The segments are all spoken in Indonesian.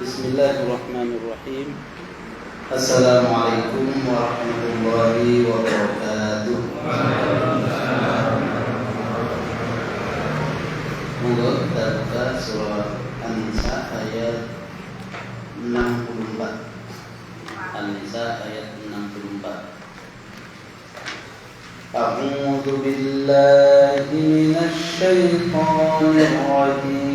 Bismillahirrahmanirrahim. Assalamualaikum warahmatullahi wabarakatuh. Monggo kita buka surah An-Nisa ayat 64. An-Nisa ayat 64. A'udzu billahi minasy syaithanir rajim.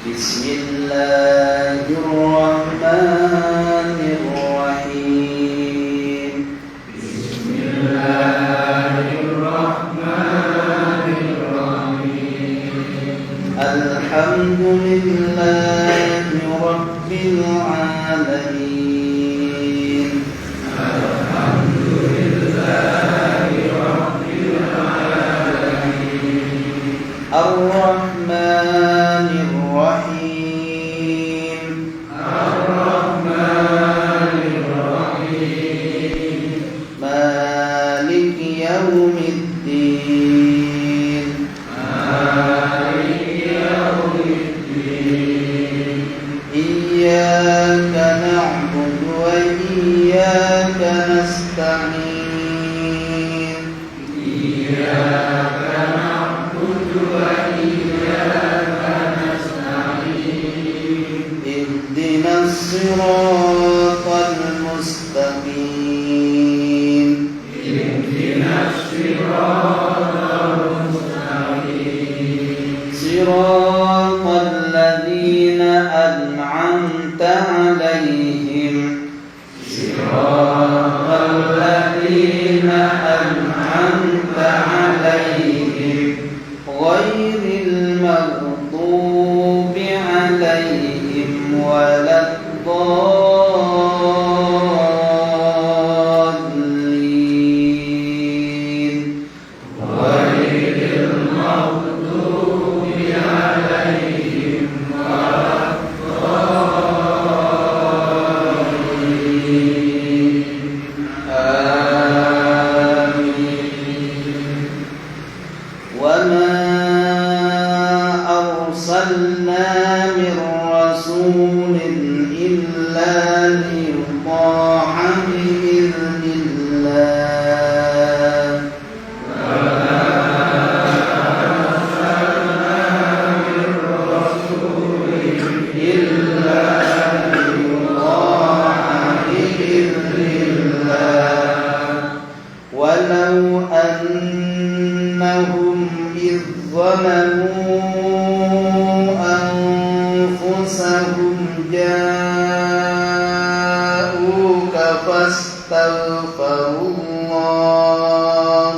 Bismillahirrahmanirrahim. Alhamdulillahi rabbil alamin. Ar-Rahmanir Rahim. Maliki yaumiddin. Iyyaka na'budu wa iyyaka nasta'in. Ihdinas siratal mustaqim. Siratal ladzina an'amta 'alaihim. Ghairil maghdubi 'alaihim waladdallin. أرسلنا من رسول إلا ليطاع بإذن الله. ولو أنهم إذ ظلموا أنفسهم جاءوك فاستغفروا الله.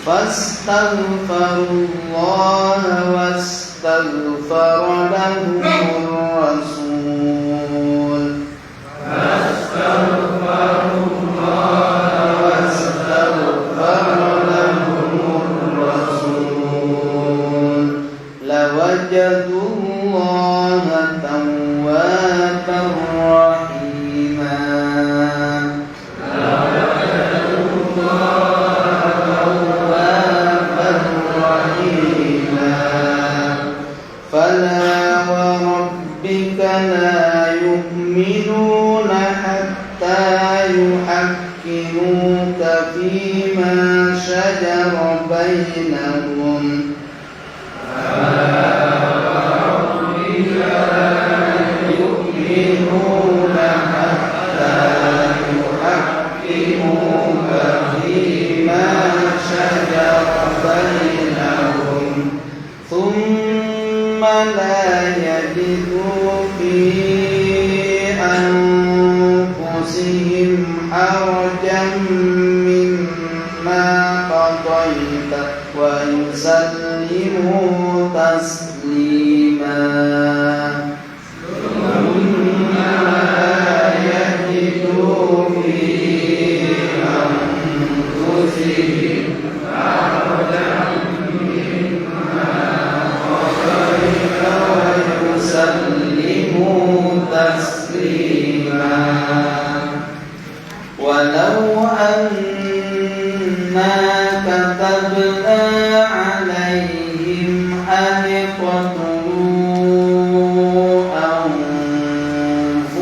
فاستغفروا الله واستغفر لهم الرسول. لوجدوا الله توابا رحيما. فلا وربك لا يؤمنون حتى يحكموك فيما شجر بينهم. ثم لا يجدوا في أنفسهم حرجا مما قضيت ويسلموا تسليما.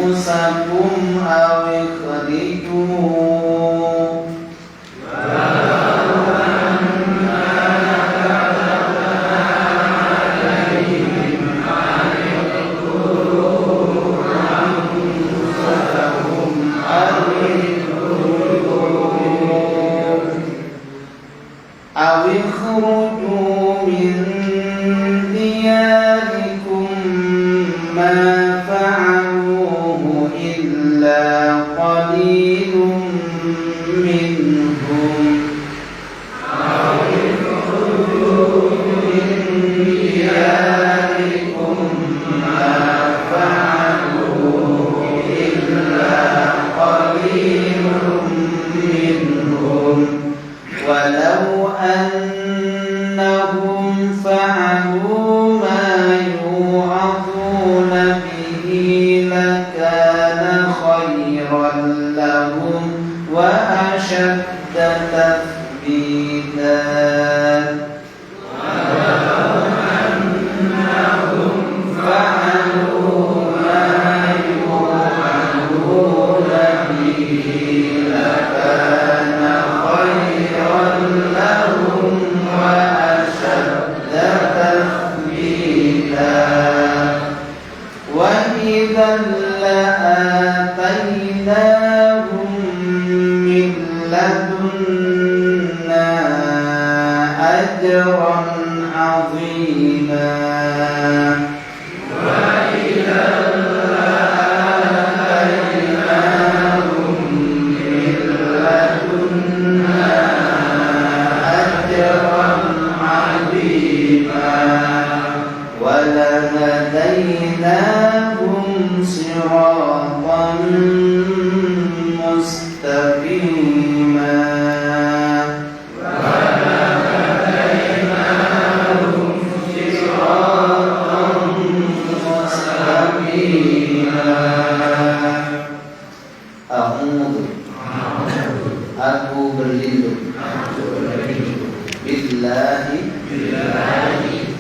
أنفسكم أو اخرجوا أو اخرجوا من دياركم ما فعلوه إلا قليل منهم أو اخرجوا من دياركم ما فعلوه إلا قليل منهم ولو أنهم فعلوا ما يوعظون به لكان خيرا لهم وأشد تثبيتا ولو أنهم فعلوا ما يوعظون به لكان خيرا لهم وأشد تثبيتا وإذا لآتيناهم من لدنا أجرا عظيما وإذا لآتيناهم من لدنا أجرا عظيما ولهديناهم صراطا مستقيما ولهديناهم صراطا مستقيما Aku berlindung billahi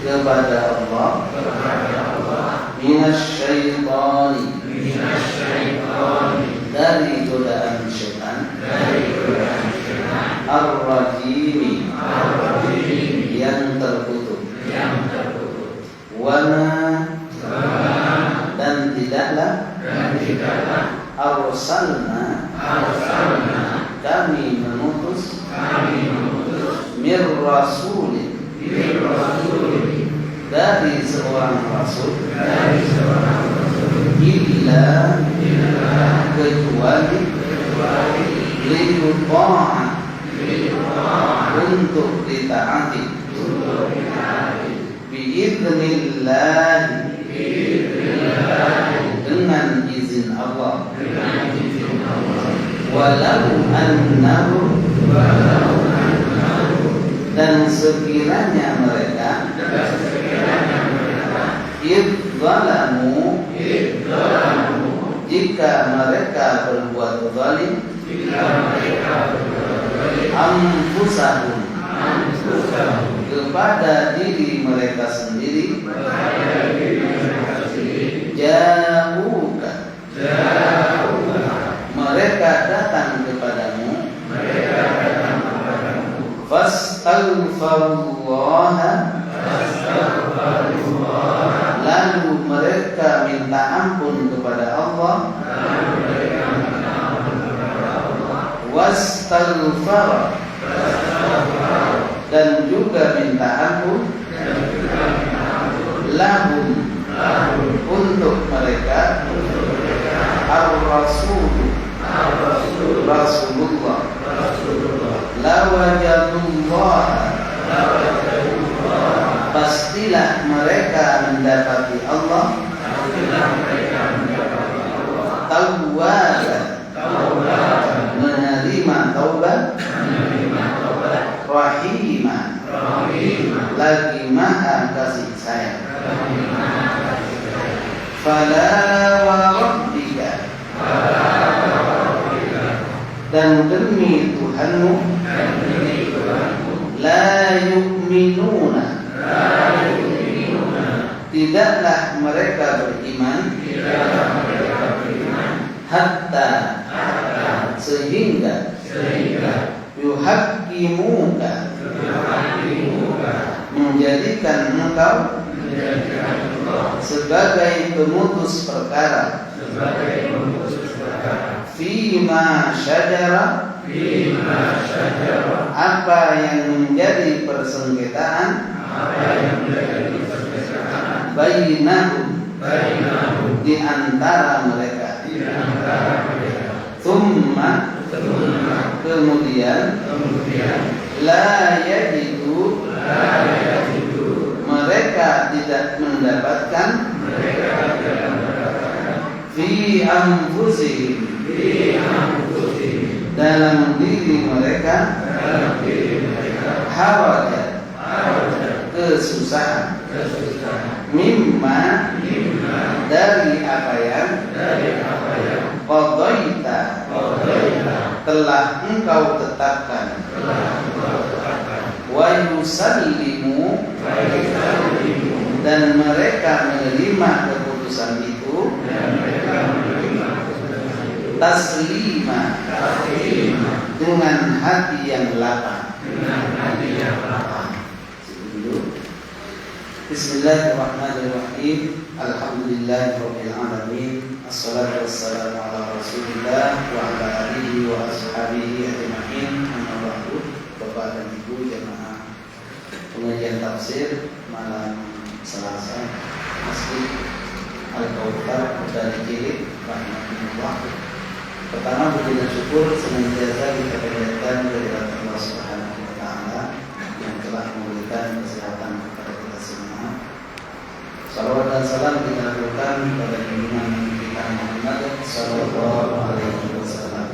kepada Allah minasyaitani dari godaan syaitan ar-rajimi yang terkutuk wama dan tidaklah arsalna kami mengutus mir rasulin dari seorang rasul illa kecuali liyuta'a untuk ditaati biiznillah dengan izin Allah walau annahu dan sekiranya mereka idzalamu jika mereka berbuat zalim anfusahum kepada diri mereka sendiri ja'uka mereka datang kepadamu fastaghfirullaha lalu mereka minta ampun kepada Allah wastaghfar dan juga minta ampun lahum untuk mereka ar-rasul Rasulullah lawajadullah pastilah mereka mendapati Allah tawwaban menerima taubat rahimah lagi maha kasih sayang fala wa rabbika dan demi Tuhanmu la yu'minuna tidaklah mereka beriman hatta sehingga yuhaqqimuka menjadikan engkau sebagai pemutus perkara fima syajara apa yang menjadi persengketaan bainahum di antara mereka. Tsumma kemudian la yajidu mereka tidak mendapatkan fi anfusihim dalam diri mereka harajan kesusahan mimma dari apa yang qadaita telah engkau tetapkan wa yusallimu dan mereka menerima keputusan itu taslima dengan hati yang lapang. Bismillahirrahmanirrahim. Alhamdulillahirabbil alamin. Assalatu wassalamu ala Rasulillah wa ala alihi wa ashabihi ajma'in. Amma ba'du. Bapak dan Ibu jemaah pengajian tafsir malam Selasa Masjid Al-Kautsar dari Kilid rahimahullah. Pertama puji dan syukur senantiasa kita panjatkan dari Allah Subhanahu wa taala yang telah memberikan kesehatan kepada kita semua. Salawat dan salam kita lakukan kepada junjungan kita Muhammad sallallahu alaihi wasallam.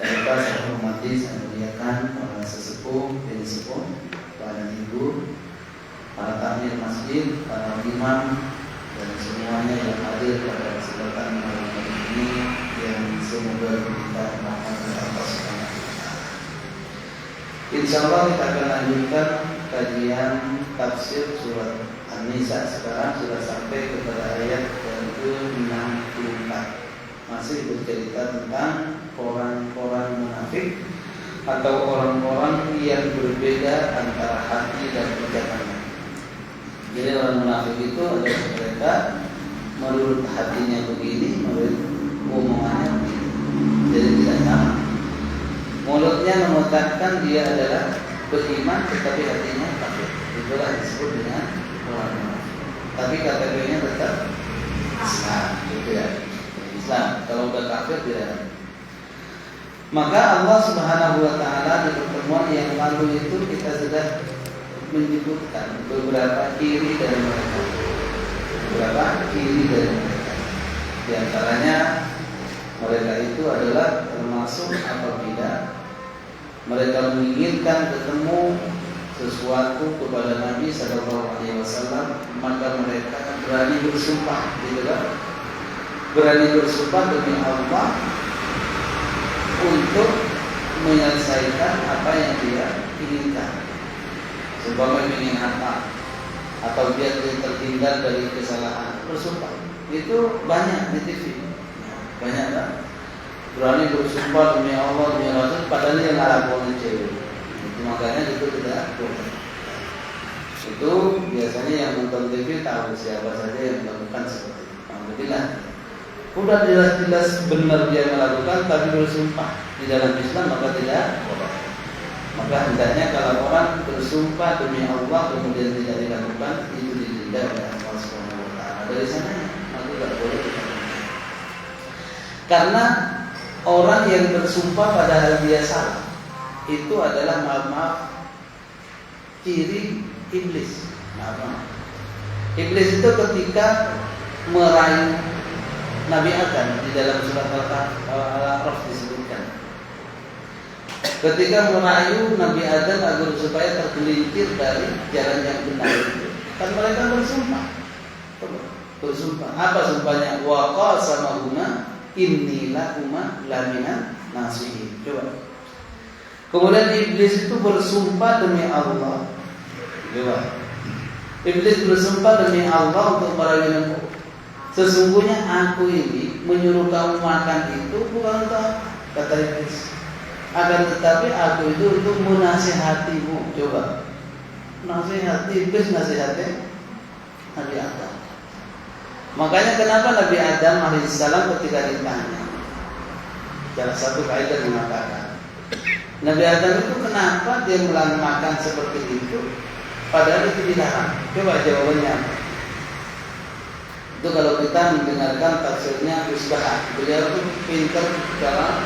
Dan kita saya hormati, saya muliakan para sesepuh, bini sepuh, para ibu, para takmir masjid, para imam dan semuanya yang hadir pada kesempatan malam ini yang semoga kita rahmat oleh Allah Subhanahu wa taala. Insyaallah kita akan lanjutkan kajian tafsir surat An-Nisa. Sekarang sudah sampai kepada ayat yang ke-64. Masih bercerita tentang orang-orang munafik atau orang-orang yang berbeda antara hati dan ucapannya. Jadi orang munafik itu adalah mereka menurut hatinya begini, menurut omongannya begini. Jadi tidak sama. Mulutnya mengatakan dia adalah beriman, tetapi hatinya kafir. Itulah disebut dengan orang munafik. Tapi KTP-nya tetap Islam, gitu ya. Islam. Kalau sudah kafir tidak. Maka Allah Subhanahu wa taala di pertemuan yang lalu itu kita sudah menyebutkan beberapa ciri dari mereka. Di antaranya mereka itu adalah termasuk apabila mereka menginginkan ketemu sesuatu kepada Nabi Sallallahu Alaihi Wasallam, maka mereka berani bersumpah, gitu kan? Berani bersumpah demi Allah untuk menyelesaikan apa yang dia inginkan. Sebab ingin apa atau biar dia terhindar dari kesalahan, bersumpah. Itu banyak di TV, banyak kan? Berani bersumpah demi Allah, demi Rasul, padahal dia ngelakuin cewek. Itu makanya itu tidak boleh. Itu biasanya yang nonton TV tahu siapa saja yang melakukan seperti itu. Alhamdulillah. Udah jelas-jelas benar dia melakukan, tapi bersumpah di dalam Islam maka tidak boleh. Maka hendaknya kalau orang bersumpah demi Allah kemudian tidak dilakukan, itu ditindak oleh Allah Subhanahu wa taala. Dari sana maka tidak boleh dilakukan. Karena orang yang bersumpah padahal dia salah itu adalah maaf ciri iblis. Maaf. Iblis itu ketika merayu Nabi Adam di dalam surat Al-A'raf disebutkan. Ketika merayu Nabi Adam agar supaya tergelincir dari jalan yang benar, kan mereka bersumpah. Bersumpah. Apa sumpahnya? Wa qasamahuma inni lahuma lamina nasihin. Coba. Kemudian iblis itu bersumpah demi Allah. Coba. Iblis bersumpah demi Allah untuk merayu Nabi. Sesungguhnya aku ini menyuruh kamu makan itu bukan untuk kata iblis. Akan tetapi aku itu untuk menasihatimu. Coba, nasihat iblis, nasihatnya Nabi Adam. Makanya kenapa Nabi Adam alaihissalam ketika ditanya, salah satu kaidah mengatakan, Nabi Adam itu kenapa dia mulai makan seperti itu, padahal itu dilarang. Coba jawabannya apa? Itu kalau kita mendengarkan tafsirnya Usbah, beliau itu pintar cara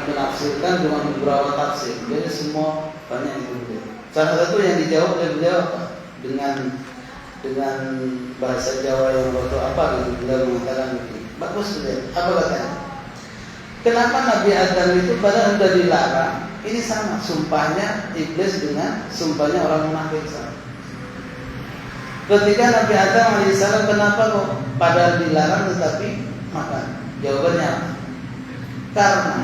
menafsirkan dengan beberapa tafsir. Jadi semua banyak itu. Salah satu yang dijawab oleh beliau apa? Dengan bahasa Jawa yang waktu apa gitu, beliau mengatakan begini. Bagus beliau. Apa katanya? Kenapa Nabi Adam itu padahal sudah dilarang? Ini sama sumpahnya iblis dengan sumpahnya orang munafik sama. Ketika Nabi Adam alaihissalam kenapa kok padahal dilarang tetapi makan? Jawabannya apa? Karena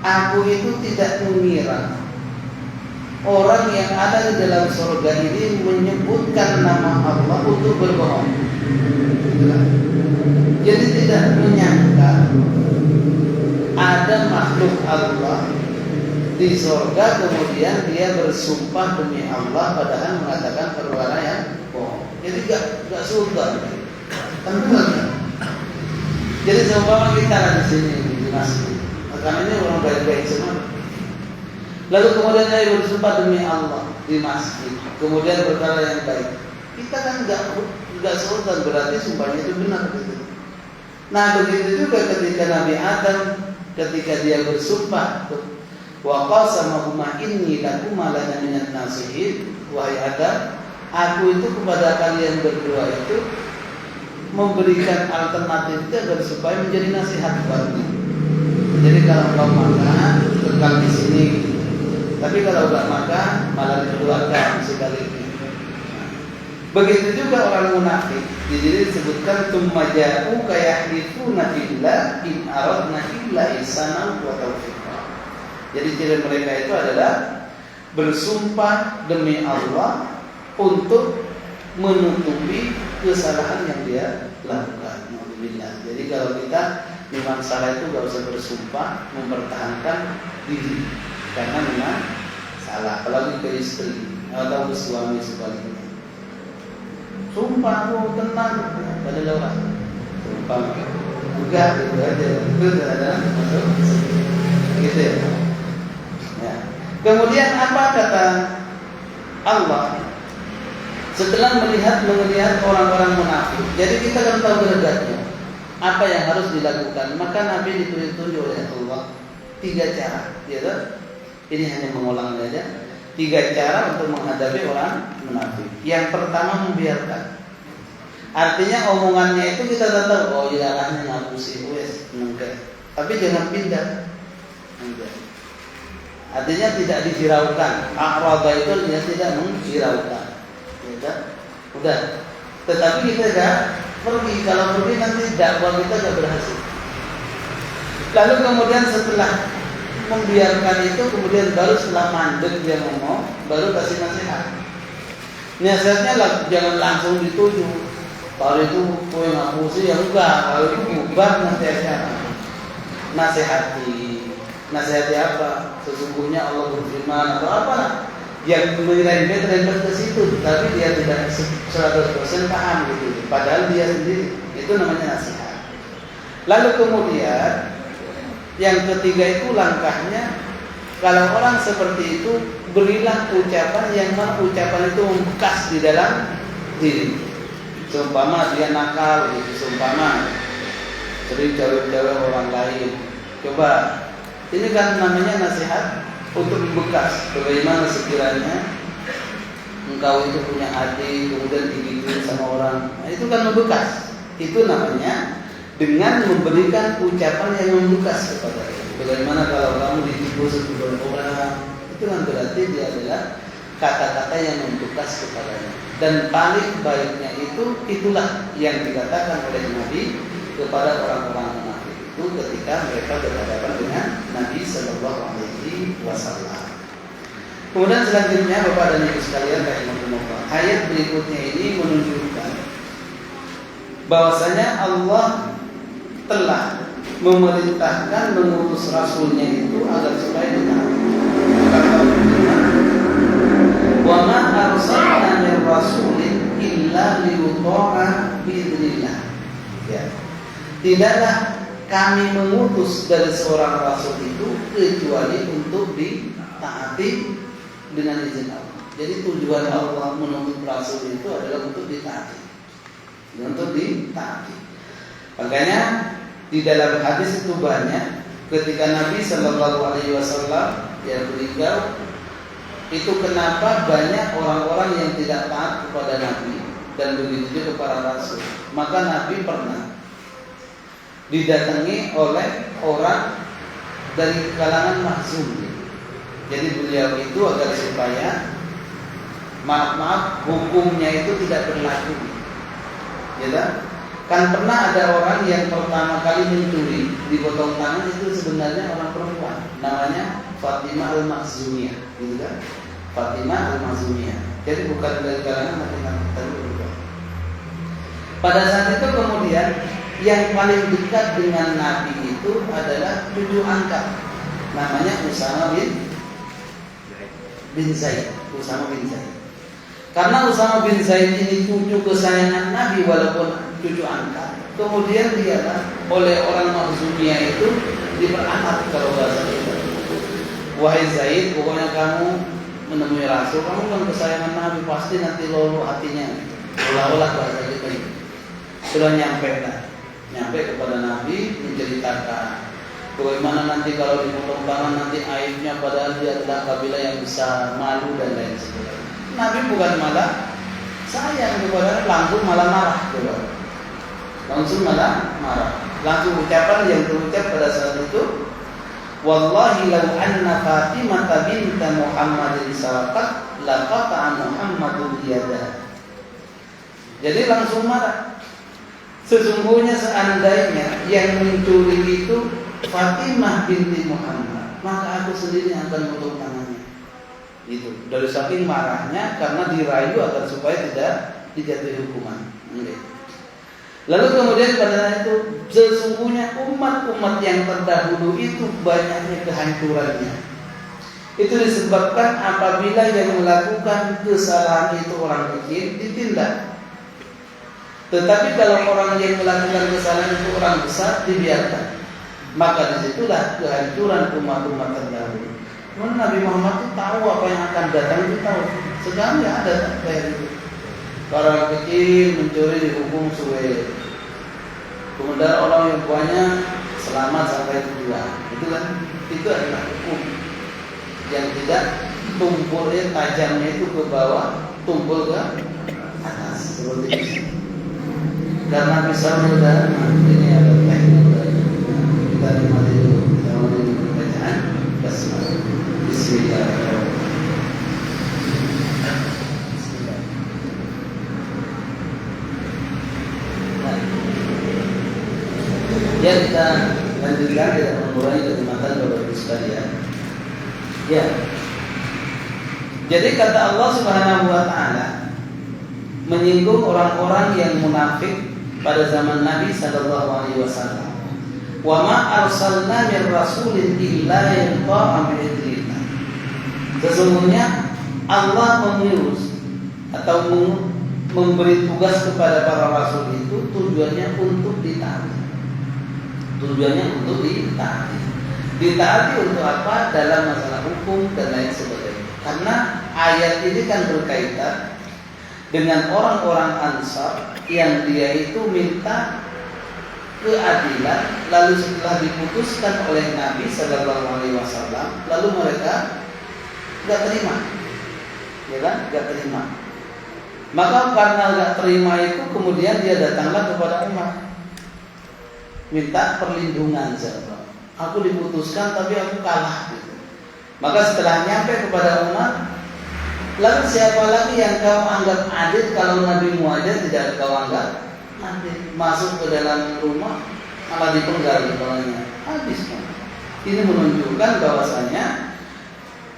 aku itu tidak mengira orang yang ada di dalam surga ini menyebutkan nama Allah untuk berbohong. Jadi tidak menyangka ada makhluk Allah di surga kemudian dia bersumpah demi Allah padahal mengatakan perkara yang bohong. Jadi gak sultan. Tentu enggak. Jadi seumpama kita di sini di masjid, karena ini orang baik-baik semua. Lalu kemudian dia bersumpah demi Allah di masjid, kemudian perkara yang baik. Kita kan enggak sultan, berarti sumpahnya itu benar begitu. Nah begitu juga ketika Nabi Adam ketika dia bersumpah, wa qasamahuma inni lakuma lana minan nasihin, wahai Adam, aku itu kepada kalian berdua itu memberikan alternatif agar supaya menjadi nasihat buatmu. Jadi kalau kau makan kekal di sini, tapi kalau enggak makan malah dikeluarkan sekali. Begitu juga orang munafik. Jadi disebutkan tummaja'u kayahlifuna billah in aradna illa ihsanan wa taufiqa. Jadi ciri mereka itu adalah bersumpah demi Allah untuk menutupi kesalahan yang dia lakukan. Alhamdulillah. Jadi kalau kita memang salah itu gak usah bersumpah, mempertahankan diri karena memang salah. Apalagi ke istri atau ke suami sebaliknya. Sumpah aku tenang pada orang. Sumpah enggak gitu aja. Itu adalah masuk gitu ya. Ya. Kemudian apa kata Allah? Setelah melihat orang-orang munafik, jadi kita kan tahu derajatnya. Apa yang harus dilakukan? Maka Nabi ditunjuk oleh Allah 3 cara. Ya, ini hanya mengulang saja. 3 cara untuk menghadapi orang munafik. Yang pertama membiarkan. Artinya omongannya itu kita tahu, oh iya arahnya ngapusi wes mungkin. Tapi jangan pindah. Artinya tidak dihiraukan. A'rada itu dia tidak menghiraukan. Udah. Tetapi kita enggak pergi. Kalau pergi nanti dakwah kita enggak berhasil. Lalu kemudian setelah membiarkan itu, kemudian baru setelah mandek dia ngomong, baru kasih nasihat. Nasihatnya jangan langsung dituju. Kalau itu kowe ngapusi ya enggak. Kalau itu bubar nasihatnya. Nasihati apa? Sesungguhnya Allah berfirman atau apa? Yang merembet ke situ, tapi dia tidak 100% paham gitu. Padahal dia sendiri, itu namanya nasihat. Lalu kemudian yang ketiga itu langkahnya, kalau orang seperti itu berilah ucapan yang mana ucapan itu membekas di dalam diri. Seumpama dia nakal, gitu. Seumpama sering jauh-jauh orang lain. Coba, ini kan namanya nasihat untuk membekas. Bagaimana sekiranya engkau itu punya hati kemudian digituin sama orang, nah, itu kan membekas. Itu namanya dengan memberikan ucapan yang membekas kepada dia. Bagaimana kalau kamu ditipu sebelum orang, itu kan berarti dia adalah kata-kata yang membekas kepadanya. Dan paling baiknya itulah yang dikatakan oleh Nabi kepada orang-orang munafik itu ketika mereka berhadapan dengan Nabi Sallallahu Alaihi Wasallam. Kemudian selanjutnya Bapak dan Ibu sekalian, ayat berikutnya ini menunjukkan bahwasanya Allah telah memerintahkan mengutus rasulnya itu agar supaya ditaati. Wa ma arsalna min rasulin illa liyuta'a biidznillah. Ya. Tidaklah kami mengutus dari seorang rasul itu kecuali untuk ditaati dengan izin Allah. Jadi tujuan Allah mengutus rasul itu adalah untuk ditaati. Untuk ditaati. Makanya di dalam hadis itu banyak ketika Nabi Shallallahu Alaihi Wasallam yang meninggal itu kenapa banyak orang-orang yang tidak taat kepada Nabi dan begitu juga kepada Rasul. Maka Nabi pernah didatangi oleh orang dari kalangan Makhzum. Jadi beliau itu agar supaya maaf hukumnya itu tidak berlaku. Ya, kan pernah ada orang yang pertama kali mencuri dipotong tangan itu sebenarnya orang perempuan, namanya Fatimah Al-Makhzumiyah, gitu kan? Fatimah Al-Makhzumiyah. Jadi bukan dari kalangan laki-laki tapi perempuan. Pada saat itu kemudian yang paling dekat dengan Nabi itu adalah cucu angkat, namanya Usama bin Zaid. Usama bin Zaid. Karena Usama bin Zaid ini cucu kesayangan Nabi walaupun cucu angkat. Kemudian dia oleh orang Makhzumiyah itu diperalat kalau bahasa kita. Wahai Zaid, pokoknya kamu menemui Rasul, kamu kan kesayangan Nabi, pasti nanti lolo hatinya. Olah-olah bahasa kita ini. Sudah nyampe kepada Nabi menceritakan bagaimana nanti kalau dipotong tangan nanti aibnya, padahal dia adalah kabilah yang besar, malu dan lain sebagainya. Nabi bukan malah sayang kepada, langsung malah marah kepada. Langsung malah marah. Langsung ucapan yang terucap pada saat itu, wallahi law anna Fatimah binta Muhammadin sarqat laqata'a Muhammadun yadaha. Jadi langsung marah. Sesungguhnya seandainya yang mencuri itu Fatimah binti Muhammad, maka aku sendiri akan potong tangannya. Itu dari saking marahnya karena dirayu agar supaya tidak dijatuhi hukuman. Lalu kemudian pada saat itu sesungguhnya umat-umat yang terdahulu itu banyaknya kehancurannya. Itu disebabkan apabila yang melakukan kesalahan itu orang kecil ditindak. Tetapi kalau orang yang melakukan kesalahan itu orang besar dibiarkan, maka disitulah kehancuran umat-umat terdahulu. Nabi Muhammad itu tahu apa yang akan datang, itu tahu. Sekarang nggak ada kayak itu. Orang kecil mencuri dihukum suwe. Kemudian orang yang banyak selamat sampai tujuan. Itu kan, itu adalah hukum yang tidak tumpulnya tajamnya itu ke bawah, tumpul ke atas seperti itu. Karena misalnya udah ini ada teknik kita nikmati dulu, kita mulai bacaan basmalah. Bismillahirrahmanirrahim. Ya, kita lanjutkan, kita mengurangi kenikmatan Bapak Ibu sekalian. Ya. Jadi kata Allah Subhanahu wa taala menyinggung orang-orang yang munafik pada zaman Nabi sallallahu alaihi wasallam. Wa ma arsalna min rasulin illa yuta'a bi'idznillah. Sesungguhnya Allah mengutus atau memberi tugas kepada para rasul itu tujuannya untuk ditaati. Tujuannya untuk ditaati. Ditaati untuk apa? Dalam masalah hukum dan lain sebagainya. Karena ayat ini kan berkaitan dengan orang-orang Ansar yang dia itu minta keadilan, lalu setelah diputuskan oleh Nabi Sallallahu Alaihi Wasallam, lalu mereka nggak terima, ya kan? Nggak terima. Maka karena nggak terima itu, kemudian dia datanglah kepada Umar, minta perlindungan. Aku diputuskan, tapi aku kalah. Gitu. Maka setelah nyampe kepada Umar, lalu siapa lagi yang kau anggap adil kalau Nabi Muhammad tidak kau anggap adil? Masuk ke dalam rumah malah dipenggal kepalanya, habis. Ini menunjukkan bahwasanya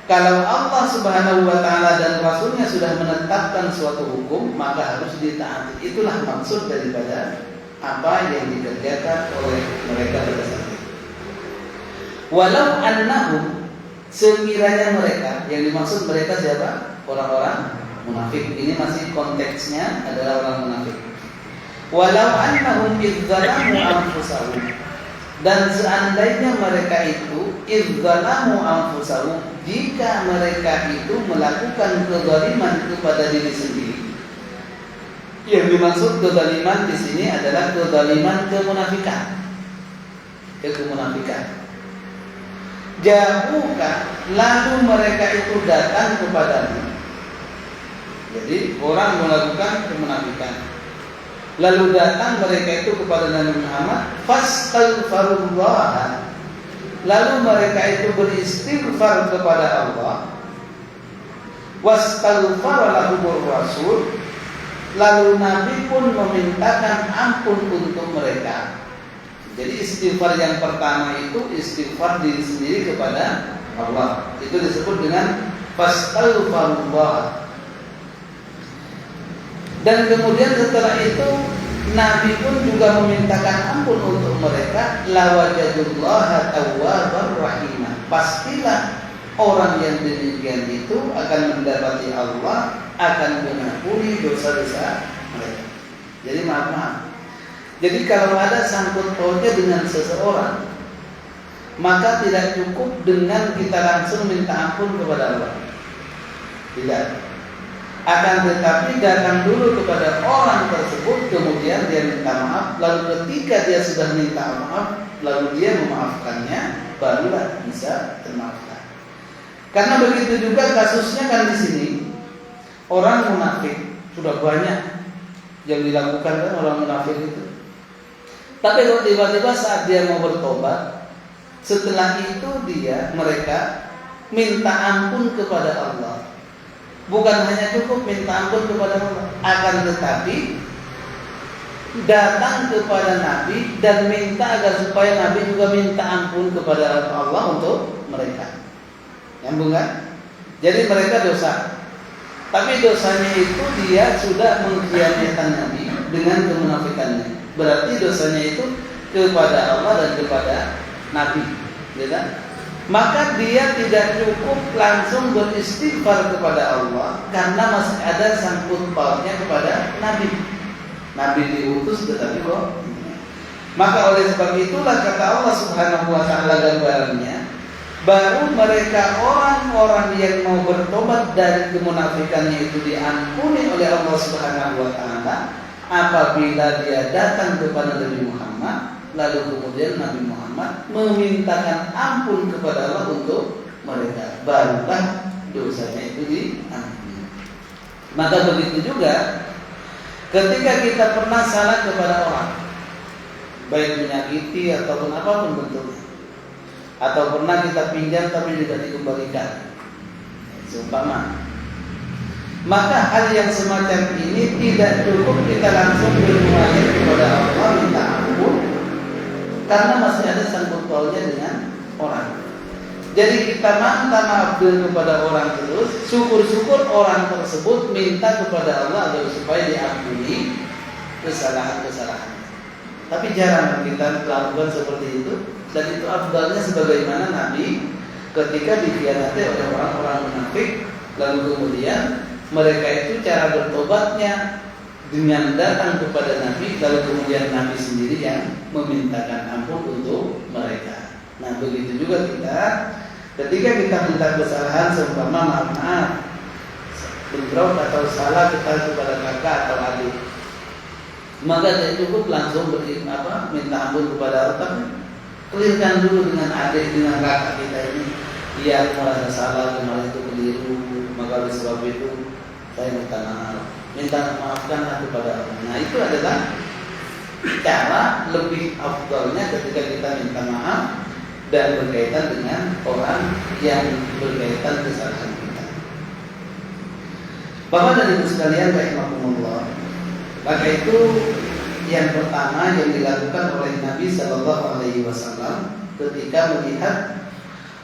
kalau Allah Subhanahu wa taala dan Rasulnya sudah menetapkan suatu hukum, maka harus ditaati. Itulah maksud daripada apa yang dikerjakan oleh mereka pada saat itu. Walau annahum, sekiranya mereka, yang dimaksud mereka siapa? Orang-orang munafik. Ini masih konteksnya adalah orang munafik. Walau annahum idzalamu anfusahum, dan seandainya mereka itu idzalamu anfusahum, jika mereka itu melakukan kezaliman kepada diri sendiri. Yang dimaksud kezaliman di sini adalah kezaliman kemunafikan. Kemunafikan. Ja'uka, lalu mereka itu datang kepadamu. Jadi orang melakukan kemunafikan. Lalu datang mereka itu kepada Nabi Muhammad, fastaghfirullah. Lalu mereka itu beristighfar kepada Allah. Wastaghfara lahumur rasul. Lalu Nabi pun memintakan ampun untuk mereka. Jadi istighfar yang pertama itu istighfar diri sendiri kepada Allah. Itu disebut dengan fastaghfirullah. Dan kemudian setelah itu Nabi pun juga memintakan ampun untuk mereka. Lawajadullaha tawwabar rahimah. Pastilah orang yang demikian itu akan mendapati Allah akan mengampuni dosa-dosa mereka. Jadi maaf. Jadi kalau ada sangkut pautnya dengan seseorang, maka tidak cukup dengan kita langsung minta ampun kepada Allah. Tidak. Akan tetapi datang dulu kepada orang tersebut, kemudian dia minta maaf. Lalu ketika dia sudah minta maaf, lalu dia memaafkannya, barulah bisa termaafkan. Karena begitu juga kasusnya kan di sini. Orang munafik sudah banyak yang dilakukan kan orang munafik itu. Tapi kalau tiba-tiba saat dia mau bertobat, setelah itu mereka minta ampun kepada Allah. Bukan hanya cukup minta ampun kepada Allah, akan tetapi datang kepada Nabi dan minta agar supaya Nabi juga minta ampun kepada Allah untuk mereka. Nyambung kan? Jadi mereka dosa. Tapi dosanya itu dia sudah mengkhianati Nabi dengan kemunafikannya. Berarti dosanya itu kepada Allah dan kepada Nabi, ya kan? Maka dia tidak cukup langsung beristighfar kepada Allah karena masih ada sangkut pautnya kepada Nabi. Nabi diutus tetapi kok. Maka oleh sebab itulah kata Allah Subhanahu wa taala gambarannya, baru mereka orang-orang yang mau bertobat dari kemunafikannya itu diampuni oleh Allah Subhanahu wa taala apabila dia datang kepada Nabi Muhammad, lalu kemudian Nabi Muhammad memintakan ampun kepada Allah untuk mereka, barulah dosanya itu diampuni. Maka begitu juga ketika kita pernah salah kepada orang, baik menyakiti ataupun apapun bentuknya, atau pernah kita pinjam tapi tidak dikembalikan, seumpama, maka hal yang semacam ini tidak cukup kita langsung bermuajat kepada Allah minta ampun, karena masih ada sangkut pautnya dengan orang. Jadi kita minta maaf dulu kepada orang terus, syukur-syukur orang tersebut minta kepada Allah agar supaya diampuni kesalahan-kesalahan. Tapi jarang kita lakukan seperti itu. Dan itu afdalnya sebagaimana Nabi ketika dikhianati oleh orang-orang munafik, lalu kemudian mereka itu cara bertobatnya dengan datang kepada Nabi, lalu kemudian Nabi sendiri yang memintakan ampun untuk mereka. Nah begitu juga kita ketika kita minta kesalahan, seumpama maaf bentrok atau salah kita kepada kakak atau adik, maka tidak cukup langsung minta ampun kepada Allah, tapi clearkan dulu dengan adik, dengan kakak kita ini. Iya, aku merasa salah, kemarin itu keliru, maka oleh sebab itu saya minta maafkanlah kepada Allah. Nah itu adalah cara lebih afdalnya ketika kita minta maaf dan berkaitan dengan orang yang berkaitan kesalahan kita. Bapak dan Ibu sekalian rahimakumullah, maka itu yang pertama yang dilakukan oleh Nabi Shallallahu Alaihi Wasallam ketika melihat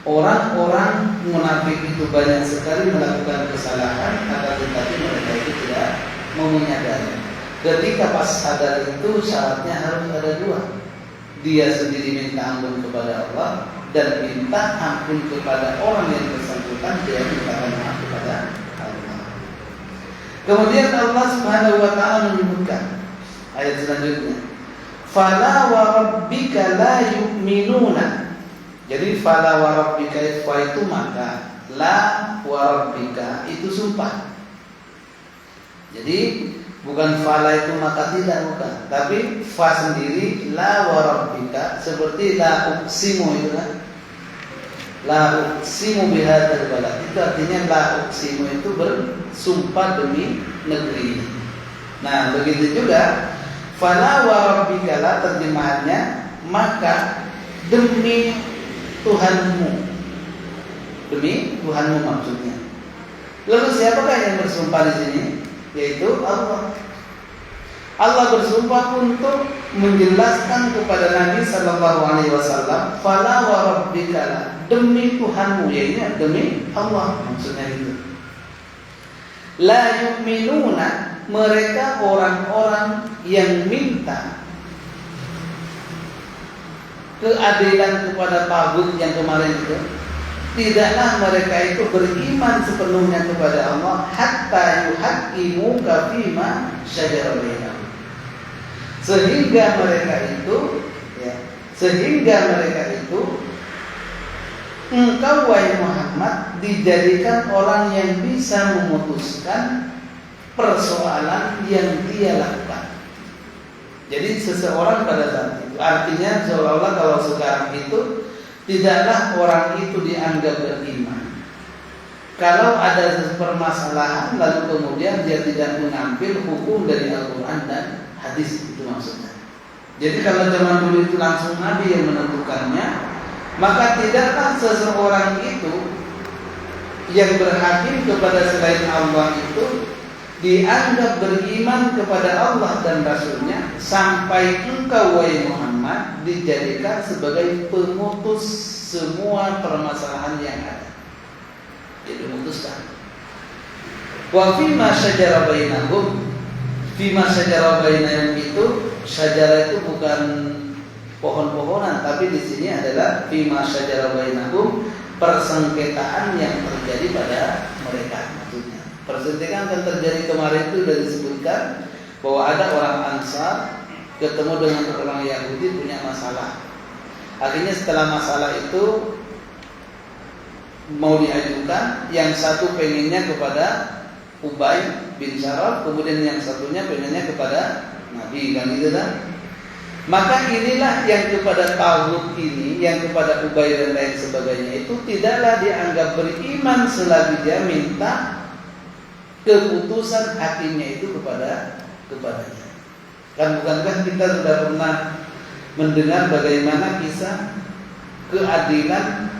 orang-orang munafik itu banyak sekali melakukan kesalahan, akan tetapi mereka itu tidak mau menyadari. Ketika pas sadar itu syaratnya harus ada dua. Dia sendiri minta ampun kepada Allah dan minta ampun kepada orang yang bersangkutan, dia minta maaf kepada Allah. Kemudian Allah Subhanahu wa taala menyebutkan ayat selanjutnya, fala wa rabbika la yu'minuna. Jadi fala wa rabbika itu maka, la wa rabbika itu sumpah. Jadi bukan fala itu maka tidak, bukan, tapi fa sendiri, la wa rabbika, seperti la uqsimu itu kan, la uqsimu bihadzal balad, itu artinya la uqsimu itu bersumpah demi negeri. Nah begitu juga fala wa rabbika, la terjemahannya maka demi Tuhanmu, demi Tuhanmu maksudnya. Lalu siapakah yang bersumpah di sini? Yaitu Allah. Allah bersumpah untuk menjelaskan kepada Nabi Sallallahu Alaihi Wasallam, fala wa rabbika, demi Tuhanmu, yaitu demi Allah maksudnya itu. La yu'minuna, mereka orang-orang yang minta keadilan kepada tagut yang kemarin itu, tidaklah mereka itu beriman sepenuhnya kepada Allah hatta yuhaqqimuka fima syajara bainahum, sehingga mereka itu engkau wahai Muhammad dijadikan orang yang bisa memutuskan persoalan yang dia lakukan. Jadi seseorang pada saat itu, artinya seolah-olah kalau sekarang itu tidaklah orang itu dianggap beriman kalau ada permasalahan lalu kemudian dia tidak mengambil hukum dari Al-Quran dan hadis, itu maksudnya. Jadi kalau zaman dulu itu langsung Nabi yang menentukannya, maka tidaklah seseorang itu yang berhakim kepada selain Allah itu dianggap beriman kepada Allah dan Rasulnya sampai engkau wahai Muhammad dijadikan sebagai pemutus semua permasalahan yang ada. Jadi memutuskan. Wa fima syajara bainahum, fima syajara bainahum itu, syajara itu bukan pohon-pohonan, tapi di sini adalah fima syajara bainahum, persengketaan yang terjadi pada mereka. Maksudnya persengketaan yang terjadi kemarin itu sudah disebutkan bahwa ada orang Ansar ketemu dengan orang Yahudi punya masalah. Akhirnya setelah masalah itu mau diajukan, yang satu pengennya kepada Ubay bin Syaraf, kemudian yang satunya pengennya kepada Nabi, kan gitu kan? Maka inilah yang kepada Tauhid ini, yang kepada Ubay dan lain sebagainya itu tidaklah dianggap beriman selagi dia minta keputusan hakimnya itu kepadanya. Kan bukankah kita sudah pernah mendengar bagaimana kisah keadilan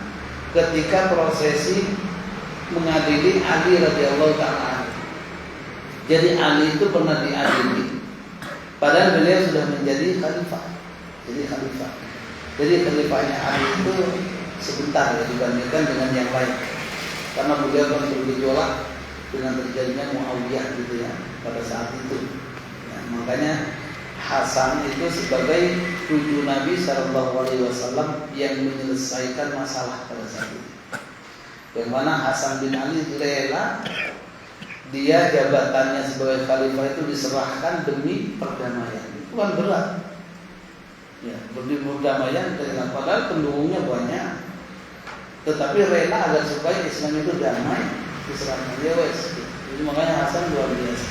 ketika prosesi mengadili Ali radhiyallahu ta'ala. Jadi Ali itu pernah diadili, padahal beliau sudah menjadi khalifah. Jadi khalifahnya Ali itu sebentar ya dibandingkan dengan yang lain, karena beliau kan bergejolak dengan terjadinya Muawiyah gitu ya pada saat itu. Ya, makanya Hasan itu sebagai cucu Nabi Sallallahu Alaihi Wasallam yang menyelesaikan masalah pada saat itu. Yang mana Hasan bin Ali rela dia jabatannya sebagai khalifah itu diserahkan demi perdamaian. Itu kan berat. Ya, demi perdamaian rela, padahal pendukungnya banyak, tetapi rela agar supaya Islam itu damai, diserahkan dia wes. Jadi makanya Hasan luar biasa.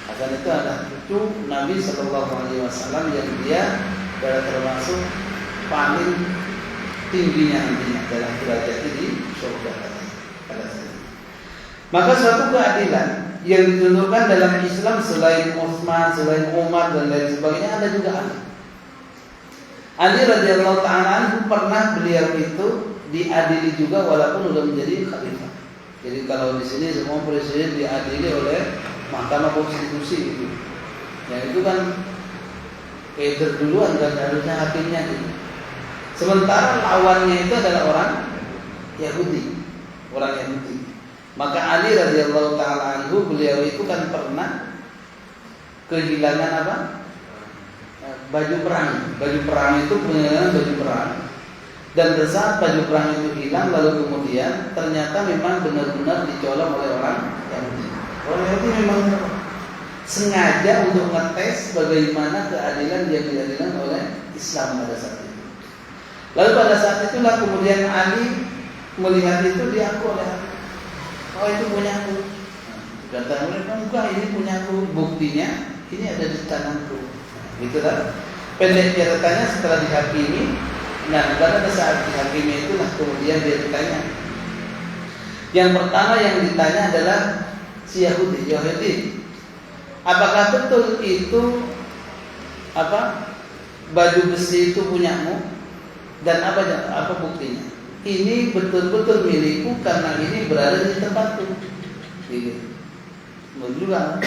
Hasan itu adalah cucu Nabi Sallallahu Alaihi Wasallam yang dia termasuk paling tingginya nantinya dalam derajat di surga pada saat itu. Maka suatu keadilan yang ditunjukkan dalam Islam selain Utsman, selain Umar dan lain sebagainya ada juga Ali. Ali radhiyallahu ta'ala anhu pernah beliau itu diadili juga walaupun sudah menjadi khalifah. Jadi kalau di sini semua presiden diadili oleh Mahkamah Konstitusi gitu. Yang itu kan keder duluan dan harusnya hakimnya gitu. Sementara lawannya itu adalah orang Yahudi. Maka Ali radhiyallahu ta'ala anhu beliau itu kan pernah kehilangan apa? Baju perang. Baju perang itu kehilangan baju perang. Dan pada saat baju perang itu hilang, lalu kemudian ternyata memang benar-benar dicolong oleh orang Yahudi. Orang Yahudi memang sengaja untuk ngetes bagaimana keadilan yang diadilkan oleh Islam pada saat itu. Lalu pada saat itulah kemudian Ali melihat itu, diaku oleh Ali. Oh, itu punyaku. Kata mereka, enggak, ini punyaku. Buktinya ini ada di tanganku. Gitu kan? Pendek ceritanya setelah dihakimi. Nah, pada saat dihakimi itulah kemudian dia ditanya. Yang pertama yang ditanya adalah si Yahudi. Apakah betul itu baju besi itu punyamu? Dan apa buktinya? Ini betul-betul milikku karena ini berada di tempatku. Gitu. Betul kan?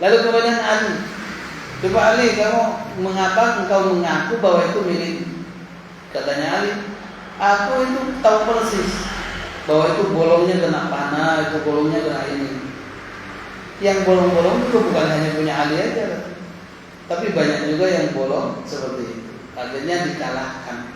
Lalu kemudian Ali, coba Ali, kamu mengapa engkau mengaku bahwa itu milikmu? Katanya Ali, aku itu tahu persis bahwa itu bolongnya kena panah, itu bolongnya kena ini. Yang bolong-bolong itu bukan hanya punya Ali aja, tapi banyak juga yang bolong seperti itu. Akhirnya dikalahkan.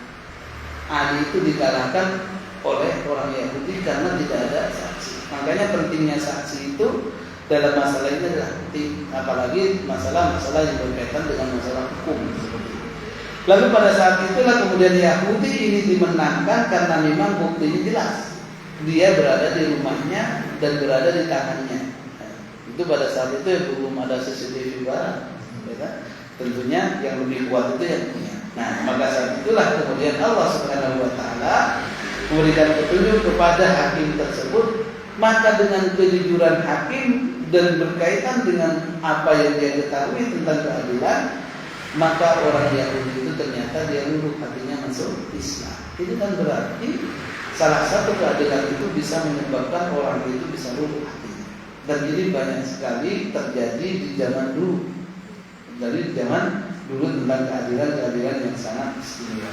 Ali itu dikalahkan oleh orang Yahudi karena tidak ada saksi. Makanya pentingnya saksi itu dalam masalah ini adalah penting, apalagi masalah-masalah yang berkaitan dengan masalah hukum seperti itu. Lalu pada saat itulah kemudian Yahudi ini dimenangkan karena memang buktinya jelas. Dia berada di rumahnya dan berada di tangannya. Itu pada saat itu belum ada CCTV barang, ya. Tentunya yang lebih kuat itu yang punya. Nah, maka saat itulah kemudian Allah Subhanahu wa taala memberikan petunjuk kepada hakim tersebut, maka dengan kejujuran hakim dan berkaitan dengan apa yang dia ketahui tentang keadilan, maka orang Yahudi itu ternyata dia luluh hatinya masuk Islam. Ini kan berarti salah satu keadilan itu bisa menyebabkan orang itu bisa luluh hatinya. Dan ini banyak sekali terjadi di zaman dulu. Dari zaman dulu tentang keadilan-keadilan yang sangat istimewa.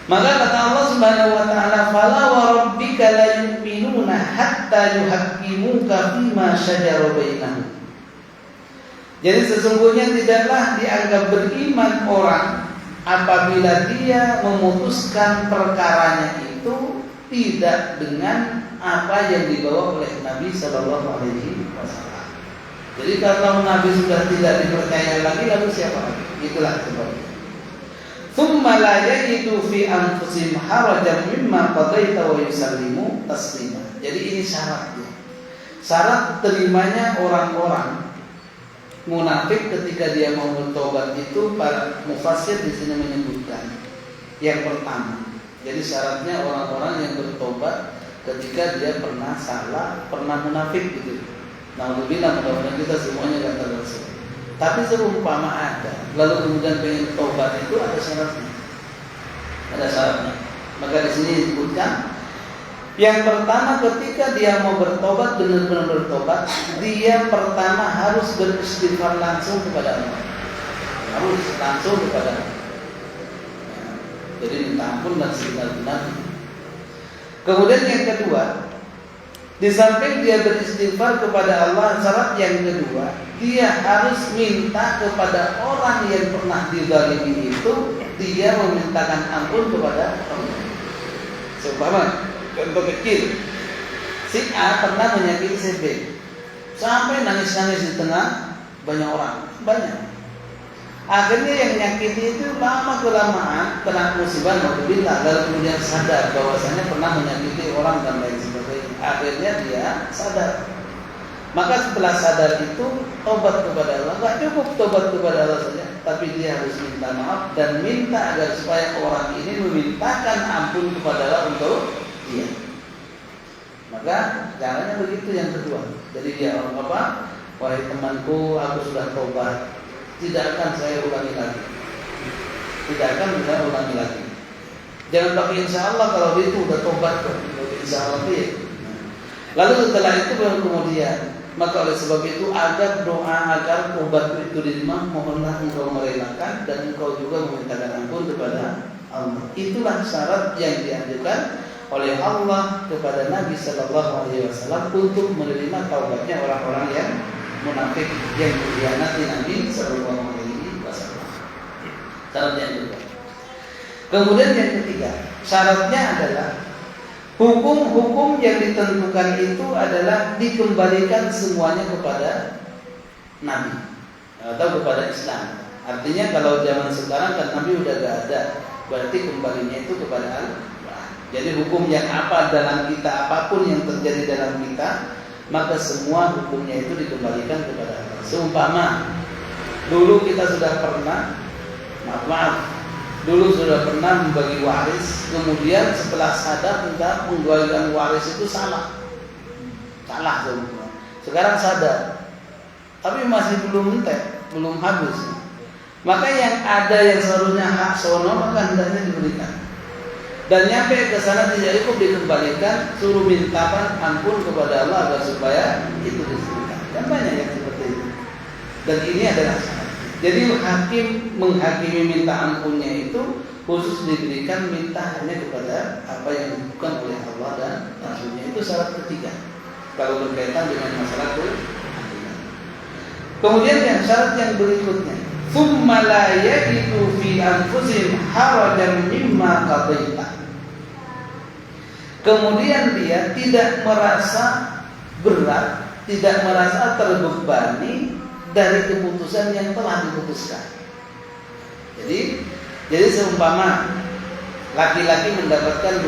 Maka kata Allah Subhanahu wa taala, "Fala wa rabbika la yu'minuna hatta yuhaqqimuka fima shajara bainahum." Jadi sesungguhnya tidaklah dianggap beriman orang apabila dia memutuskan perkaranya itu tidak dengan apa yang dibawa oleh Nabi Sallallahu Alaihi Wasallam. Jadi kalau Nabi sudah tidak dipercaya lagi, lalu siapa lagi? Itulah sebabnya. Tsumma la yajidu fi anfusihim harajan mimma qadaita wa yusallimu taslima. Jadi ini syaratnya. Syarat terimanya orang-orang munafik ketika dia mau bertobat itu, para mufassir di sini menyebutkan yang pertama. Jadi syaratnya orang-orang yang bertobat ketika dia pernah salah, pernah munafik gitu. Alhamdulillah, mudah-mudahan kita semuanya gak terlalu. Tapi seumpama ada, lalu kemudian pengen tobat itu ada syaratnya. Ada syaratnya. Maka di sini disebutkan yang pertama ketika dia mau bertobat, benar-benar bertobat, dia pertama harus beristighfar langsung kepada Allah. Harus langsung kepada Allah. Jadi minta ampun dan sebenar-benarnya. Kemudian yang kedua, di samping dia beristighfar kepada Allah, syarat yang kedua, dia harus minta kepada orang yang pernah dizalimi itu, dia memintakan ampun kepada Allah. Seumpama contoh kecil, si A pernah menyakiti si B sampai nangis-nangis di tengah banyak orang, banyak. Akhirnya yang menyakiti itu lama kelamaan kena musibah, alhamdulillah, lalu kemudian sadar bahwasanya pernah menyakiti orang dan lain sebagainya. Akhirnya dia sadar. Maka setelah sadar itu tobat kepada Allah. Enggak cukup tobat kepada Allah saja, tapi dia harus minta maaf dan minta agar supaya orang ini memintakan ampun kepada Allah untuk dia. Maka caranya begitu yang kedua. Jadi dia orang apa? Wahai temanku, aku sudah tobat. Tidak akan saya ulangi lagi. Tidak akan saya ulangi lagi. Jangan pakai insya Allah kalau dia itu udah tobat kok. Insya Allah dia. Lalu setelah itu baru kemudian, maka oleh sebab itu agar doa agar tobat itu diterima, mohonlah engkau merelakan dan engkau juga memintakan ampun kepada Allah. Itulah syarat yang dianjurkan oleh Allah kepada Nabi Sallallahu Alaihi Wasallam untuk menerima taubatnya orang-orang yang munafik yang mengkhianati Nabi sallallahu alaihi wasallam. Syarat yang kedua. Kemudian yang ketiga, syaratnya adalah hukum-hukum yang ditentukan itu adalah dikembalikan semuanya kepada Nabi atau kepada Islam. Artinya kalau zaman sekarang kan Nabi udah gak ada, berarti kembalinya itu kepada Al-Quran. Jadi hukum yang apa dalam kita, apapun yang terjadi dalam kita, maka semua hukumnya itu dikembalikan kepada Allah. Seumpama dulu kita sudah pernah dulu sudah pernah membagi waris, kemudian setelah sadar tentang pembagian waris itu salah semua. Sekarang sadar, tapi masih belum entek, belum habis. Maka yang ada yang seharusnya hak sono maka hendaknya diberikan. Dan nyampe ke sana tidak cukup dikembalikan, suruh mintakan ampun kepada Allah agar supaya itu disebutkan. Kan banyak yang seperti itu. Dan ini adalah syarat. Jadi hakim menghakimi minta ampunnya itu khusus diberikan minta hanya kepada apa yang ditentukan oleh Allah dan Rasulnya. Itu syarat ketiga kalau berkaitan dengan masalah keadilan. Kemudian yang syarat yang berikutnya, tsumma la yajidu fi anfusihim harajan mimma qadaita. Kemudian dia tidak merasa berat, tidak merasa terbebani dari keputusan yang telah diputuskan. Jadi seumpama laki-laki mendapatkan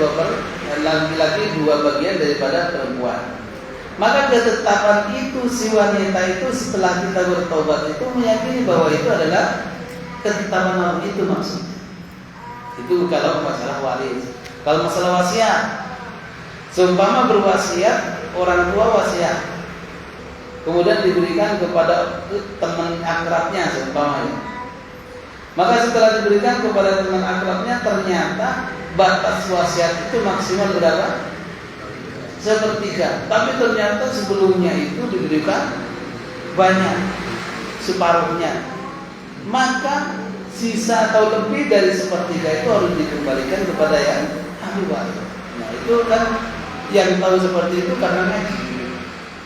dua bagian daripada perempuan, maka ketetapan itu si wanita itu setelah kita bertobat itu meyakini bahwa itu adalah ketetapan Allah, itu maksudnya. Itu kalau masalah waris. Kalau masalah wasiat, seumpama berwasiat, orang tua wasiat, kemudian diberikan kepada teman akrabnya seumpamanya. Maka setelah diberikan kepada teman akrabnya, ternyata batas wasiat itu maksimal berapa? 1/3. Tapi ternyata sebelumnya itu diberikan banyak, separuhnya. Maka sisa atau lebih dari 1/3 itu harus dikembalikan kepada yang ahli waris. Nah itu kan yang tahu seperti itu karena ngaji.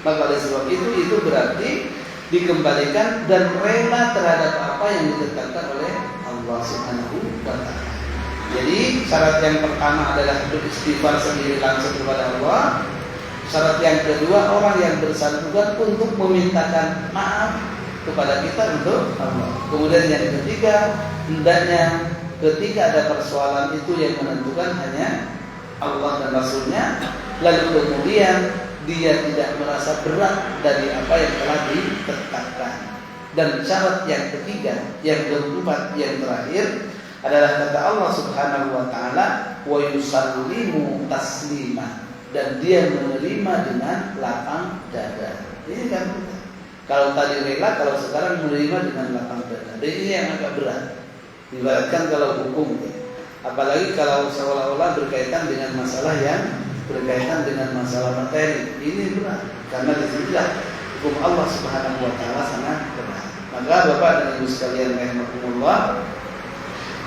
Maka oleh sebab itu berarti dikembalikan dan rela terhadap apa yang ditetapkan oleh Allah Subhanahu wa taala. Jadi syarat yang pertama adalah beristighfar sendiri langsung kepada Allah. Syarat yang kedua, orang yang bersangkutan untuk memintakan maaf kepada kita untuk Allah. Kemudian yang ketiga, hendaknya ketika ada persoalan itu yang menentukan hanya Allah dan Rasulnya. Lalu kemudian dia tidak merasa berat dari apa yang telah ditetapkan. Dan syarat yang ketiga, yang keempat, yang terakhir adalah kata Allah Subhanahu wa taala, wa yusallimu taslima, dan dia menerima dengan lapang dada. Ini kan kalau tadi rela, kalau sekarang menerima dengan lapang dada. Dan ini yang agak berat. Ibaratkan kalau hukum, apalagi kalau seolah-olah berkaitan dengan masalah yang berkaitan dengan masalah materi, ini berat karena disinilah hukum Allah Subhanahu wa taala sangat berat. Maka Bapak dan Ibu sekalian rahimakumullah,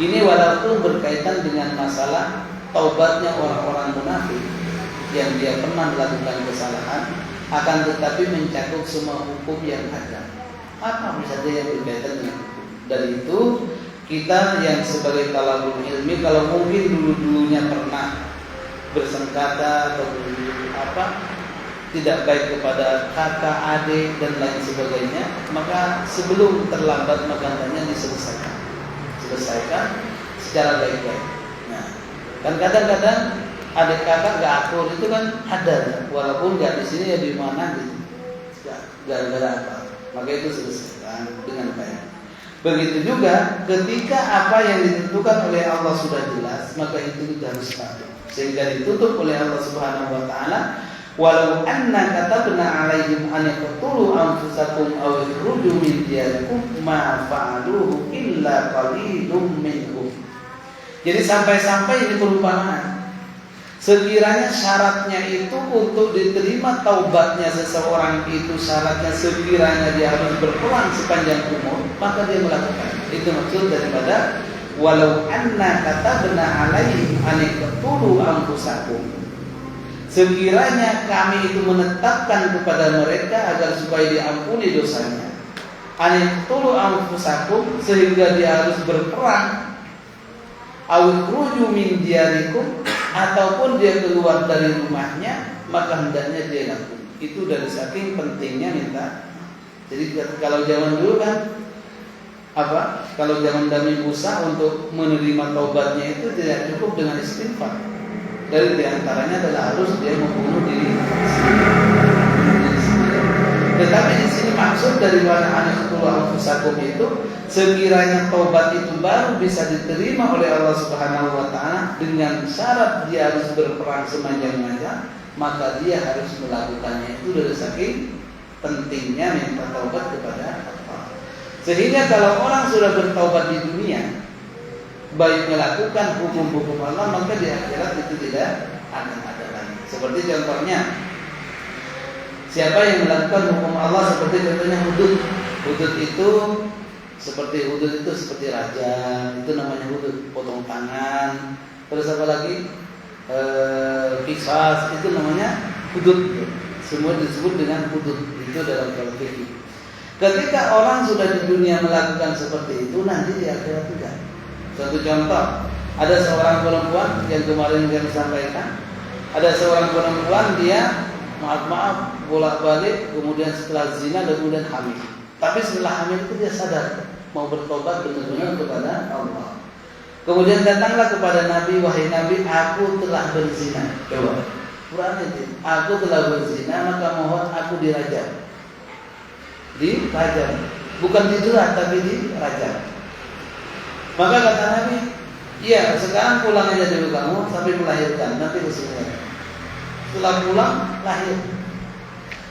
ini walaupun berkaitan dengan masalah taubatnya orang-orang munafik yang dia pernah melakukan kesalahan, akan tetapi mencakup semua hukum yang ada. Apa saja yang berkaitan dengan hukum. Dan itu kita yang sebagai talabul ilmi, kalau mungkin dulu-dulunya pernah bersengkata atau tidak baik kepada kakak, adik dan lain sebagainya, maka sebelum terlambat maka hendaknya diselesaikan secara baik-baik. Nah, kan kadang-kadang adik kakak nggak akur itu kan ada, walaupun nggak di sini ya di mana gitu, gara-gara apa, maka itu selesaikan dengan baik. Begitu juga ketika apa yang ditentukan oleh Allah sudah jelas, maka itu kita harus patuh. Sehingga ditutup oleh Allah Subhanahu wa taala, walau anna katabna 'alaihim an yaqtulu anfusakum aw yakhruju min diyarikum ma fa'aluhu illa qalilum minhum. Jadi sampai-sampai ini perumpamaan. Sekiranya syaratnya itu untuk diterima taubatnya seseorang itu, syaratnya sekiranya dia harus berpulang sepanjang umur, maka dia melakukan. Itu maksud daripada walau anna katabna 'alaihim an yaqtulu anfusakum. sekiranya kami itu menetapkan kepada mereka agar supaya diampuni dosanya, aniqtulu anfusakum, sehingga dia harus berperang, awikruju min diyarikum, ataupun dia keluar dari rumahnya, maka hendaknya dia lakukan. Itu dari saking pentingnya minta. Jadi kalau zaman dulu kan kalau zaman Nabi Musa untuk menerima taubatnya itu tidak cukup dengan istighfar. Dari diantaranya adalah harus dia membunuh diri sendiri. Tetapi di sini maksud dari aniqtulu anfusakum itu, sekiranya taubat itu baru bisa diterima oleh Allah Subhanahu wa taala dengan syarat dia harus berperang semanjang-manjang, maka dia harus melakukannya. Itu dari saking pentingnya minta taubat kepada Allah. Sehingga kalau orang sudah bertaubat di dunia, baik melakukan hukum-hukum Allah, maka di akhirat itu tidak akan ada lagi. Seperti contohnya, siapa yang melakukan hukum Allah seperti contohnya hudud. Hudud itu seperti raja, itu namanya hudud, potong tangan. Terus apa lagi? Qisas, itu namanya hudud. Semua disebut dengan hudud. Itu dalam fikih. Ketika orang sudah di dunia melakukan seperti itu, nanti di akhirat tidak. Satu contoh, ada seorang perempuan yang kemarin kami sampaikan, ada seorang perempuan dia maaf bolak-balik, kemudian setelah zina dan kemudian hamil. Tapi setelah hamil itu dia sadar mau bertobat benar-benar kepada Allah. Kemudian datanglah kepada Nabi, wahai Nabi, aku telah berzina. Coba, Quran itu, aku telah berzina, maka mohon aku dirajam. Dirajam, bukan dijerat tapi dirajam. Maka kata Nabi, iya sekarang pulang aja dulu kamu sampai melahirkan, nanti kesini. Setelah pulang lahir.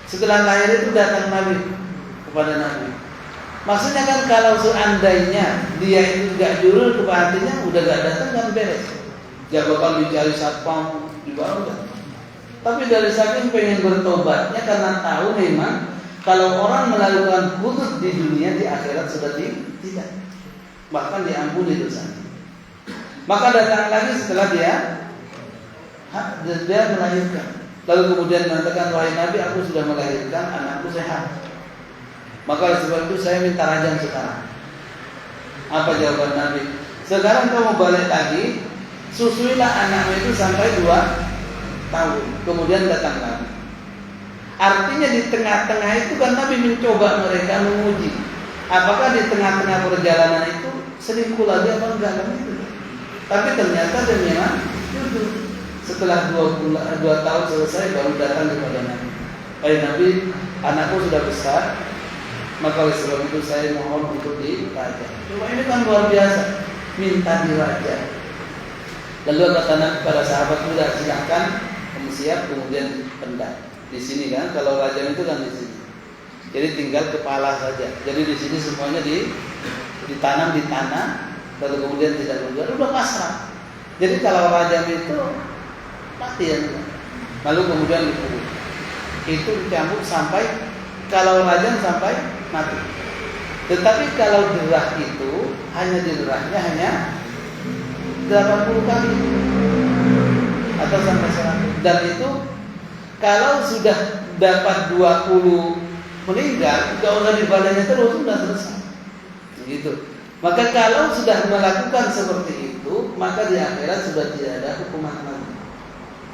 Setelah lahir itu datang Nabi kepada Nabi. Maksudnya kan kalau seandainya dia itu gak jurul kepastiannya, udah gak datang kan beres. Gak bakal dicari satpam di bawah. Tapi dari saking pengen bertobatnya karena tahu memang kalau orang melakukan hudud di dunia, di akhirat sudah tidak, bahkan diampuni dosanya. Maka datang lagi setelah dia melahirkan. Lalu kemudian mengatakan, wahai Nabi, aku sudah melahirkan, anakku sehat. Maka sebab itu saya minta rajam sekarang. Apa jawaban Nabi? Sekarang kamu balik lagi, susuilah anakmu itu sampai 2 tahun. Kemudian datang lagi. Artinya di tengah-tengah itu kan Nabi mencoba mereka menguji. Apakah di tengah-tengah perjalanan itu selingkuh lagi apa enggak kan itu. Tapi ternyata dia memang jujur. Setelah 2 tahun selesai baru datang kepada Nabi. Nabi, anakku sudah besar, maka oleh sebab itu saya mohon untuk dirajam. Cuma ini kan luar biasa, minta dirajam. Lalu kata Nabi pada sahabat muda, silakan kamu siap, kemudian pendam. Di sini kan, kalau rajam itu kan di sini. Jadi tinggal kepala saja. Jadi di sini semuanya ditanam di tanah, lalu kemudian tidak bergerak, udah pasrah. Jadi kalau rajam itu mati ya. Lalu kemudian dipukul. Itu dicambuk sampai, kalau rajam sampai mati. Tetapi kalau derah itu hanya derahnya hanya 80 kali atau sampai 100. Dan itu kalau sudah dapat 20 meninggal, tidak usah dibadanya terus, sudah selesai. Begitu. Maka kalau sudah melakukan seperti itu, maka di akhirat sudah tidak ada hukuman lagi.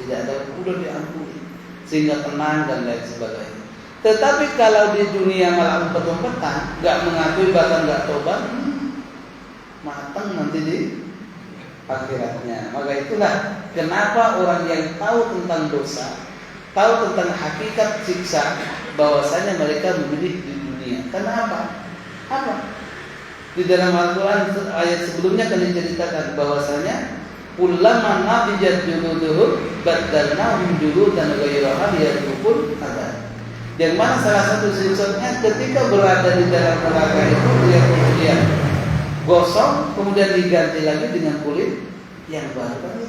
Tidak ada, sudah diampuni, sehingga tenang dan lain sebagainya. Tetapi kalau di dunia malah umpet-umpetan, nggak mengakui bahkan nggak tobat, matang nanti di akhiratnya. Maka itulah kenapa orang yang tahu tentang dosa, tahu tentang hakikat siksa, bahwasanya mereka memilih di dunia. Kenapa? Apa? Di dalam Al-Quran ayat sebelumnya kan diceritakan bahwasanya kullama nabijat juluduhum baddalnahum juludan ghayraha liyadhuqul adzab. Yang mana salah satu siksanya ketika berada di dalam neraka itu dia kemudian gosong, kemudian diganti lagi dengan kulit yang baru.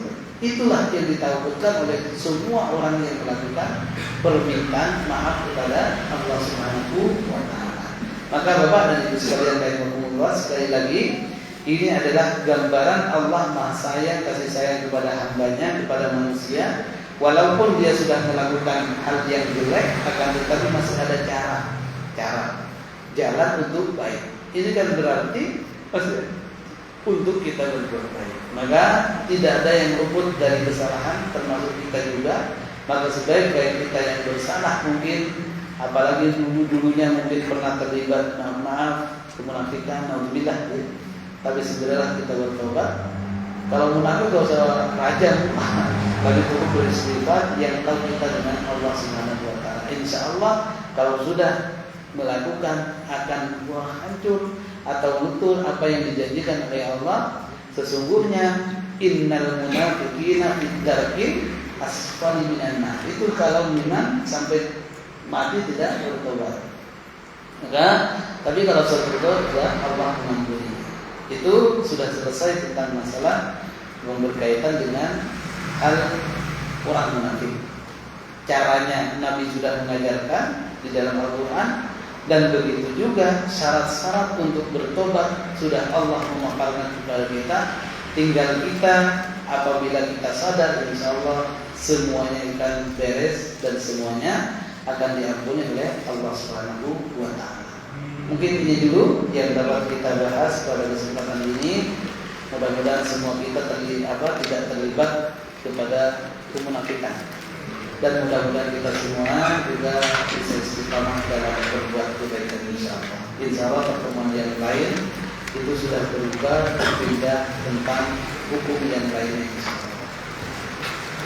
Itulah yang ditakutkan oleh semua orang yang melakukan permintaan maaf kepada Allah Subhanahu wa taala. Maka Bapak dan Ibu sekalian rahimakumullah, sekali lagi ini adalah gambaran Allah Maha Sayang, kasih sayang kepada hambanya, kepada manusia, Walaupun dia sudah melakukan hal yang jelek, akan tetapi masih ada cara jalan untuk baik. Ini kan berarti untuk kita berbuat baik. Maka tidak ada yang luput dari kesalahan, termasuk kita juga. Maka sebaik-baik kita yang bersalah mungkin, apalagi dulunya mungkin pernah terlibat maaf kemunafikan, naudzubillah, tapi segeralah kita bertobat. Kalau munafik gak usah rajam, bagi cukup beristighfar yang tahu kita dengan Allah Subhanahu wa taala. Insyaallah kalau sudah melakukan akan hancur atau luntur apa yang dijanjikan oleh Allah. Sesungguhnya innal munafiqina fid darkil asfali minan nar. Itu kalau memang sampai mati tidak bertobat. Maka tapi kalau sudah bertobat Allah mengampuni. Itu sudah selesai tentang masalah yang berkaitan dengan hal orang munafik. Caranya Nabi sudah mengajarkan di dalam Al-Quran, dan begitu juga syarat-syarat untuk bertobat sudah Allah memaparkan kepada kita. Tinggal kita apabila kita sadar, insya Allah semuanya akan beres dan semuanya akan diampuni oleh Allah Subhanahu wa taala. Mungkin ini dulu yang dapat kita bahas pada kesempatan ini. Mudah-mudahan semua kita tidak terlibat kepada kemunafikan, dan mudah-mudahan kita semua juga bisa istiqamah dalam berbuat kebaikan insyaallah. Insyaallah pertemuan yang lain itu sudah berubah pindah tentang hukum yang lainnya insyaallah.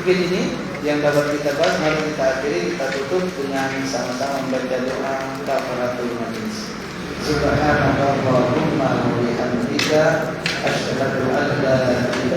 Mungkin ini yang dapat kita bahas. Mari kita akhiri, kita tutup dengan sama-sama membaca doa kafaratul majlis. Subhanallahumma wa bihamdika asyhadu an la ilaha